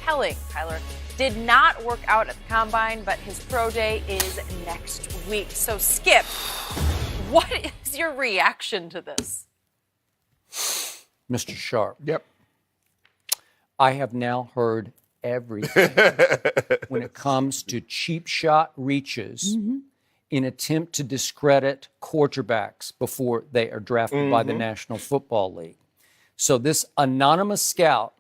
telling. Kyler did not work out at the Combine, but his pro day is next week. So, Skip, what is your reaction to this? Mr. Sharpe. Yep. I have now heard everything when it comes to cheap shot reaches in attempt to discredit quarterbacks before they are drafted by the National Football League. So this anonymous scout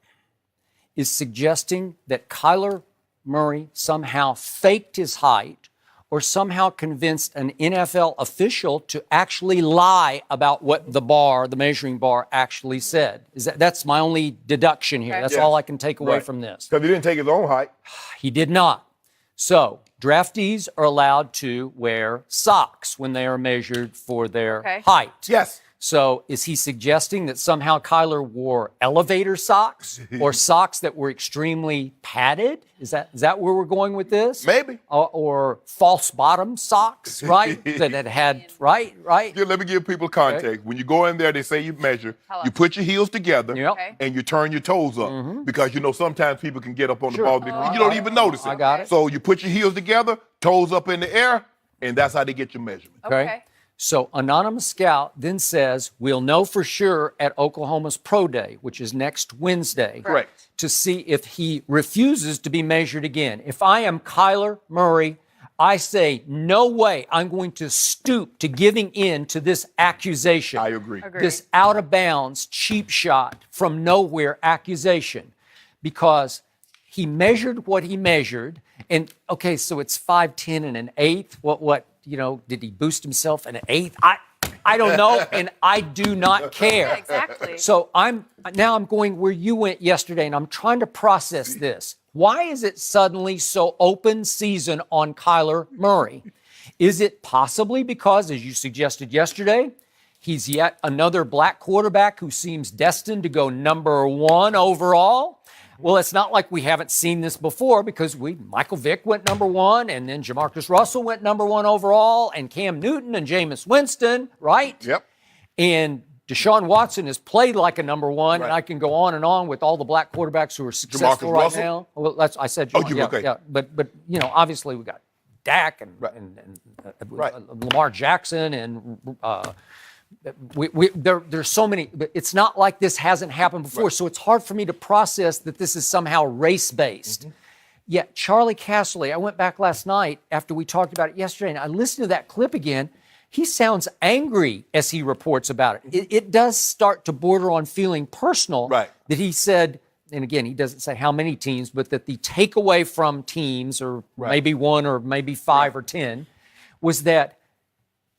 is suggesting that Kyler Murray somehow faked his height or somehow convinced an NFL official to actually lie about what the measuring bar actually said. That's my only deduction here. That's all I can take away from this. Because he didn't take his own height. He did not. So draftees are allowed to wear socks when they are measured for their height. Yes. So is he suggesting that somehow Kyler wore elevator socks or socks that were extremely padded? Is that where we're going with this? Maybe. Or false bottom socks, right? that had, right? Yeah, let me give people context. Okay. When you go in there, they say you measure. You put your heels together and you turn your toes up because, sometimes people can get up on the ball. You don't even notice it. I got it. So you put your heels together, toes up in the air, and that's how they get your measurement. Okay. So Anonymous Scout then says, we'll know for sure at Oklahoma's Pro Day, which is next Wednesday, correct, to see if he refuses to be measured again. If I am Kyler Murray, I say, no way I'm going to stoop to giving in to this accusation. I agree. This out-of-bounds, cheap shot from nowhere accusation. Because he measured what he measured. And, okay, so it's 5'10" and an eighth. What? Did he boost himself an eighth? I don't know, and I do not care. Exactly. So I'm going where you went yesterday, and I'm trying to process this. Why is it suddenly so open season on Kyler Murray? Is it possibly because, as you suggested yesterday, he's yet another black quarterback who seems destined to go number 1 overall? Well, it's not like we haven't seen this before because Michael Vick went number 1, and then Jamarcus Russell went number 1 overall, and Cam Newton and Jameis Winston, right? Yep. And Deshaun Watson has played like a number 1, and I can go on and on with all the black quarterbacks who are successful Jamarcus Russell? now. Well, I said okay. Yeah. But obviously we got Dak and Lamar Jackson and. There's so many, but it's not like this hasn't happened before. So it's hard for me to process that this is somehow race-based. Yet Charlie Casserly, I went back last night after we talked about it yesterday, and I listened to that clip again. He sounds angry as he reports about it. It does start to border on feeling personal that he said, and again, he doesn't say how many teams, but that the takeaway from teams, or maybe 1 or maybe 5 or 10, was that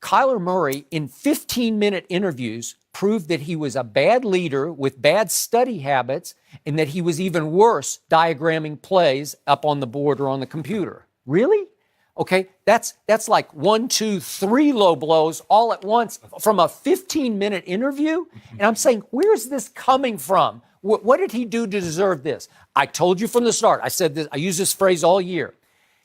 Kyler Murray, in 15-minute interviews, proved that he was a bad leader with bad study habits and that he was even worse diagramming plays up on the board or on the computer. Really? Okay, that's like 1, 2, 3 low blows all at once from a 15-minute interview. And I'm saying, where's this coming from? What did he do to deserve this? I told you from the start. I said this. I use this phrase all year.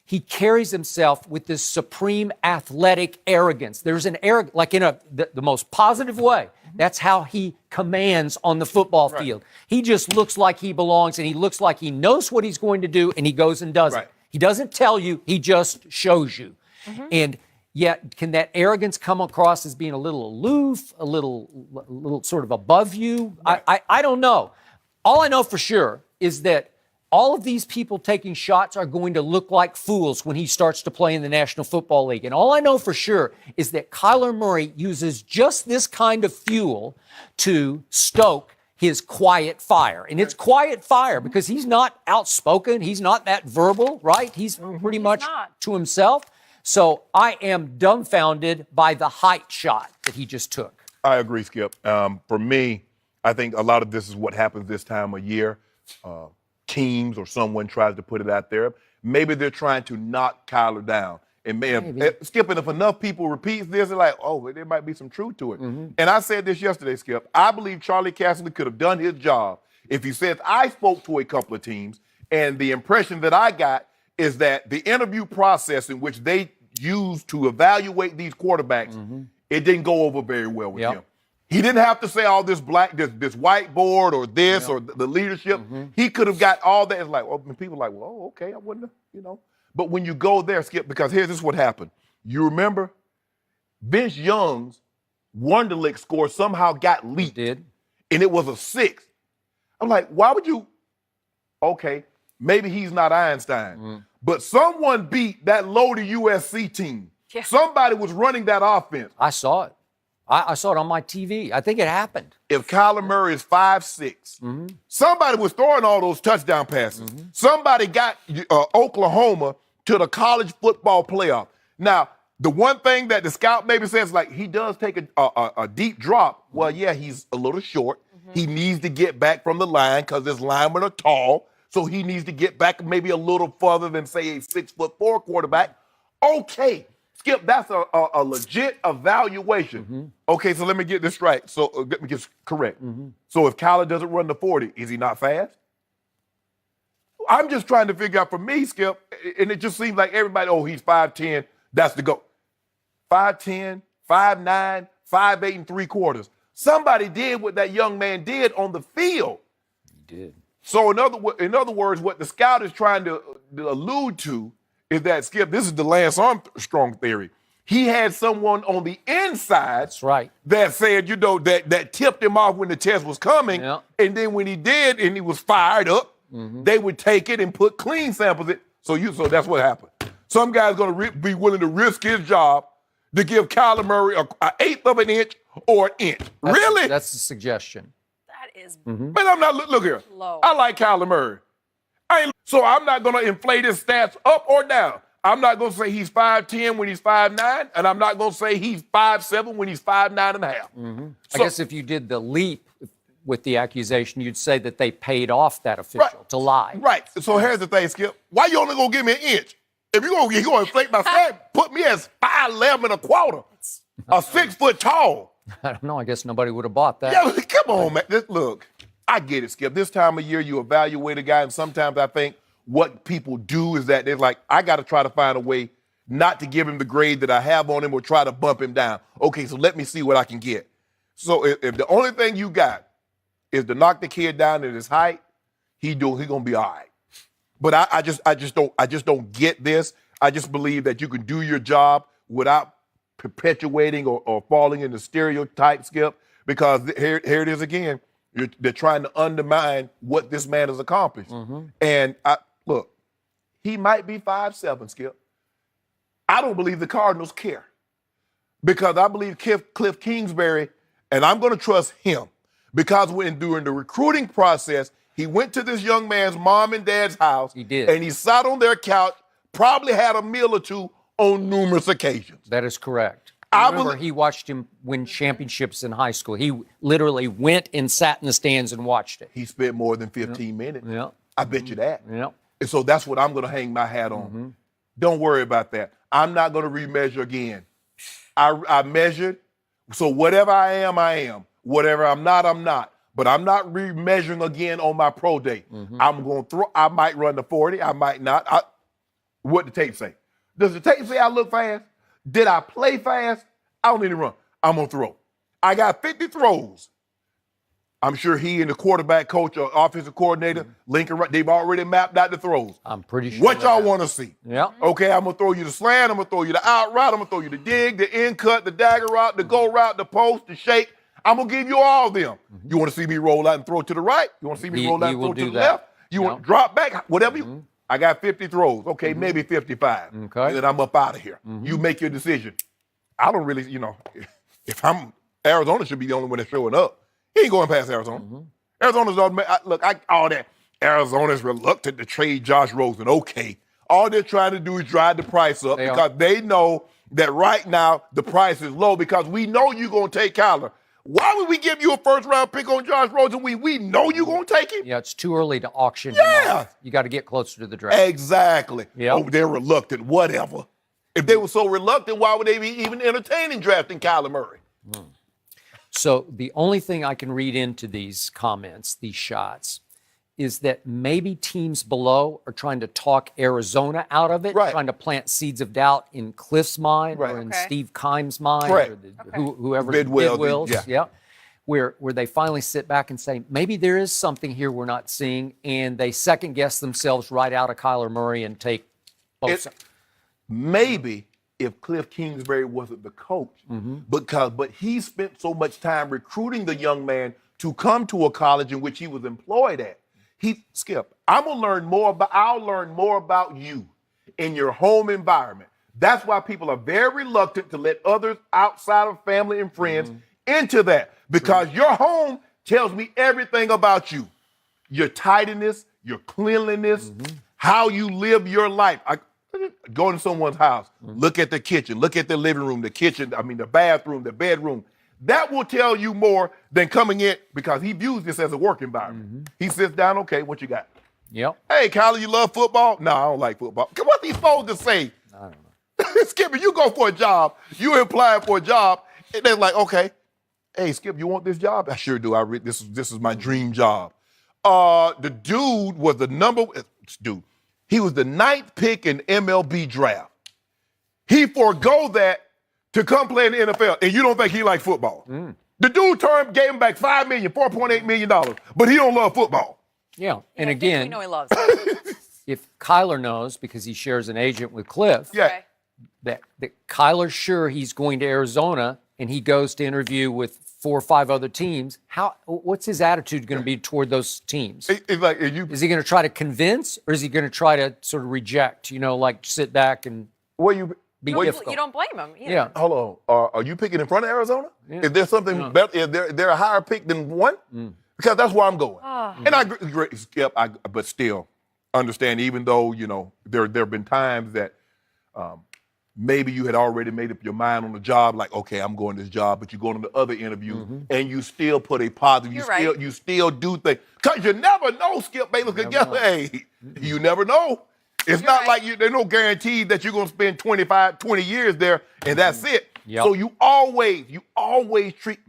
He carries himself with this supreme athletic arrogance. There's an arrogance, like in the most positive way. That's how he commands on the football field. He just looks like he belongs, and he looks like he knows what he's going to do, and he goes and does it. He doesn't tell you, he just shows you. And yet, can that arrogance come across as being a little aloof, a little sort of above you? I don't know. All I know for sure is that all of these people taking shots are going to look like fools when he starts to play in the National Football League. And all I know for sure is that Kyler Murray uses just this kind of fuel to stoke his quiet fire. And it's quiet fire because he's not outspoken. He's not that verbal, right? He's pretty much to himself. So I am dumbfounded by the height shot that he just took. I agree, Skip. For me, I think a lot of this is what happens this time of year. Teams or someone tries to put it out there. Maybe they're trying to knock Kyler down. And Skip, and if enough people repeat this, they're like, oh, there might be some truth to it. And I said this yesterday, Skip. I believe Charlie Casserly could have done his job if he said, I spoke to a couple of teams, and the impression that I got is that the interview process in which they used to evaluate these quarterbacks, it didn't go over very well with him. He didn't have to say all this this whiteboard or this or the leadership. He could have got all that. It's like, well, people are like, well, okay, I wouldn't have, But when you go there, Skip, because this is what happened. You remember Vince Young's Wonderlic score somehow got leaked. It did. And it was a 6. I'm like, why would you? Okay, maybe he's not Einstein. But someone beat that loaded USC team. Yeah. Somebody was running that offense. I saw it. I saw it on my TV. I think it happened. If Kyler Murray is 5'6", somebody was throwing all those touchdown passes. Somebody got Oklahoma to the college football playoff. Now, the one thing that the scout maybe says, like, he does take a deep drop. Well, yeah, he's a little short. He needs to get back from the line because his linemen are tall. So he needs to get back maybe a little further than, say, a 6'4" quarterback. Okay. Skip, that's a legit evaluation. Okay, so let me get this right. So let me get this correct. So if Kyler doesn't run the 40, is he not fast? I'm just trying to figure out for me, Skip, and it just seems like everybody, he's 5'10", that's the go. 5'10", 5'9", 5'8 3/4. Somebody did what that young man did on the field. He did. So in other words, what the scout is trying to allude to is that, Skip, this is the Lance Armstrong theory. He had someone on the inside That's right. that said, that tipped him off when the test was coming. Yeah. And then when he did and he was fired up, they would take it and put clean samples in. So that's what happened. Some guy's going to be willing to risk his job to give Kyler Murray an eighth of an inch or an inch. Really? That's the suggestion. That is Man, I'm not, look here. low. I like Kyler Murray. So I'm not going to inflate his stats up or down. I'm not going to say he's 5'10" when he's 5'9", and I'm not going to say he's 5'7" when he's 5'9 and a half. I guess if you did the leap with the accusation, you'd say that they paid off that official to lie. Right. So here's the thing, Skip. Why you only going to give me an inch? If you're going to inflate my stats, put me as 5'11 1/4, a 6 foot tall. I don't know. I guess nobody would have bought that. Yeah, come on, man. Look, I get it, Skip. This time of year, you evaluate a guy, and sometimes I think what people do is that they're like, I got to try to find a way not to give him the grade that I have on him or try to bump him down. Okay, so let me see what I can get. So if the only thing you got is to knock the kid down at his height, he gonna be all right. But I just don't get this. I just believe that you can do your job without perpetuating or falling into stereotype, Skip, because here it is again. They're trying to undermine what this man has accomplished. And look, he might be 5'7", Skip. I don't believe the Cardinals care because I believe Cliff Kingsbury, and I'm going to trust him because during the recruiting process, he went to this young man's mom and dad's house. He did. And he sat on their couch, probably had a meal or two on numerous occasions. That is correct. I remember he watched him win championships in high school. He literally went and sat in the stands and watched it. He spent more than 15 minutes. Yeah. I bet you that. Yeah. And so that's what I'm going to hang my hat on. Don't worry about that. I'm not going to remeasure again. I measured. So whatever I am. Whatever I'm not. But I'm not remeasuring again on my pro day. I'm going to throw. I might run the 40. I might not. What the tape say? Does the tape say I look fast? Did I play fast? I don't need to run. I'm going to throw. I got 50 throws. I'm sure he and the quarterback coach or offensive coordinator, Lincoln, they've already mapped out the throws. I'm pretty sure. What y'all want to see? Yeah. Okay, I'm going to throw you the slant. I'm going to throw you the out route. I'm going to throw you the dig, the in cut, the dagger route, the go route, the post, the shake. I'm going to give you all of them. You want to see me roll out and throw to the right? You want to see me roll out and throw to the left? You want to drop back? Whatever you. I got 50 throws. Okay, maybe 55. Okay. And then I'm up out of here. You make your decision. I don't really, if I'm Arizona should be the only one that's showing up. He ain't going past Arizona. Arizona's all that. Arizona's reluctant to trade Josh Rosen. Okay. All they're trying to do is drive the price up because they know that right now the price is low because we know you're going to take Kyler. Why would we give you a first-round pick on Josh Rosen? We know you're going to take him? Yeah, it's too early to auction him off. You got to get closer to the draft. Exactly. Yep. Oh, they're reluctant, whatever. If they were so reluctant, why would they be even entertaining drafting Kyler Murray? So the only thing I can read into these comments, these shots, is that maybe teams below are trying to talk Arizona out of it, trying to plant seeds of doubt in Cliff's mind or in Steve Keim's mind or whoever Bidwell's. Yeah. where they finally sit back and say, maybe there is something here we're not seeing, and they second guess themselves right out of Kyler Murray and take both sides. Maybe if Cliff Kingsbury wasn't the coach, but he spent so much time recruiting the young man to come to a college in which he was employed at. Skip, I'll learn more about you in your home environment. That's why people are very reluctant to let others outside of family and friends into that, because your home tells me everything about you. Your tidiness, your cleanliness, how you live your life. I go into someone's house, look at the kitchen, look at the living room, the bathroom, the bedroom. That will tell you more than coming in, because he views this as a work environment. He sits down, okay, what you got? Yep. Hey, Kyler, you love football? No, I don't like football. What's he supposed to say? I don't know. Skip, you go for a job, you apply for a job, and they're like, okay, hey, Skip, you want this job? I sure do. This is my dream job. The dude was he was the 9th pick in MLB draft. He forego that to come play in the NFL, and you don't think he likes football. The dude gave him back $4.8 million, but he don't love football. Yeah, and again, we know he loves it. if Kyler knows, because he shares an agent with Cliff, Okay. that Kyler's sure he's going to Arizona, and he goes to interview with 4 or 5 other teams, what's his attitude going to be toward those teams? It's like, is he going to try to convince, or is he going to try to sort of reject, like sit back and be difficult? You don't blame him either. Yeah. Hold on. Are you picking in front of Arizona? Yeah. Is there something better? Is there a higher pick than 1? Because that's where I'm going. And I agree, Skip, but still understand, even though, there have been times that maybe you had already made up your mind on the job, like, okay, I'm going to this job, but you go to the other interview and you still put a positive, you still do things. Because you never know, Skip Bayless, you never know. It's not like there's no guarantee that you're going to spend 20 years there and that's it. Yep. So you always treat,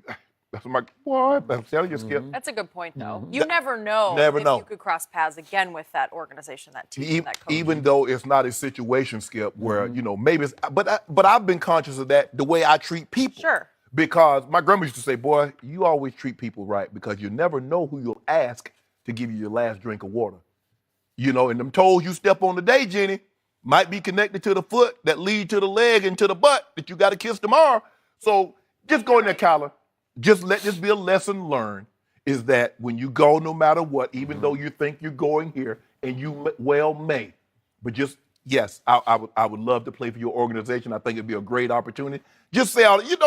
that's my, boy, I'm telling you, Skip. That's a good point, though. You never know if you could cross paths again with that organization, that team, that coach. Even though it's not a situation, Skip, where, maybe it's, but I've been conscious of that, the way I treat people. Sure. Because my grandma used to say, boy, you always treat people right, because you never know who you'll ask to give you your last drink of water. And them toes you step on today, Jenny, might be connected to the foot that lead to the leg and to the butt that you got to kiss tomorrow. So just go in there, Kyler. Just let this be a lesson learned, is that when you go, no matter what, even though you think you're going here, and you well may, but just, yes, I would love to play for your organization. I think it'd be a great opportunity. Just say,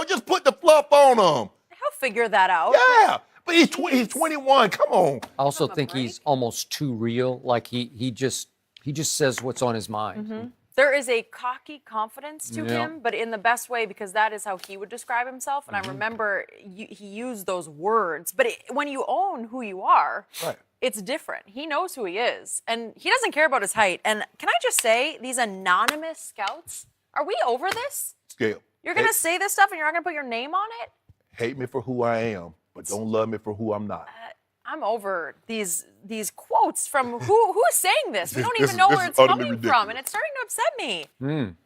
just put the fluff on them. He'll figure that out. Yeah. But he's 21. Come on. I also think he's almost too real. Like he just says what's on his mind. There is a cocky confidence to him, but in the best way, because that is how he would describe himself. And I remember he used those words. But when you own who you are, it's different. He knows who he is, and he doesn't care about his height. And can I just say, these anonymous scouts, are we over this? Skip. You're going to say this stuff, and you're not going to put your name on it? Hate me for who I am, but don't love me for who I'm not. I'm over these quotes from who is saying this? We don't even know where it's coming from, and it's starting to upset me.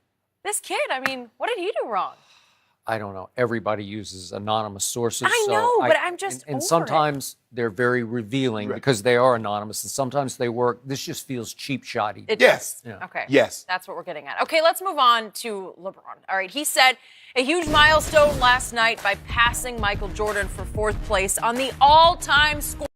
This kid, what did he do wrong? I don't know. Everybody uses anonymous sources. I know, but I'm just and over sometimes they're very revealing because they are anonymous, and sometimes they work. This just feels cheap shotty. Yes. Yeah. Okay. Yes. That's what we're getting at. Okay, let's move on to LeBron. All right, he set a huge milestone last night by passing Michael Jordan for 4th place on the all-time score.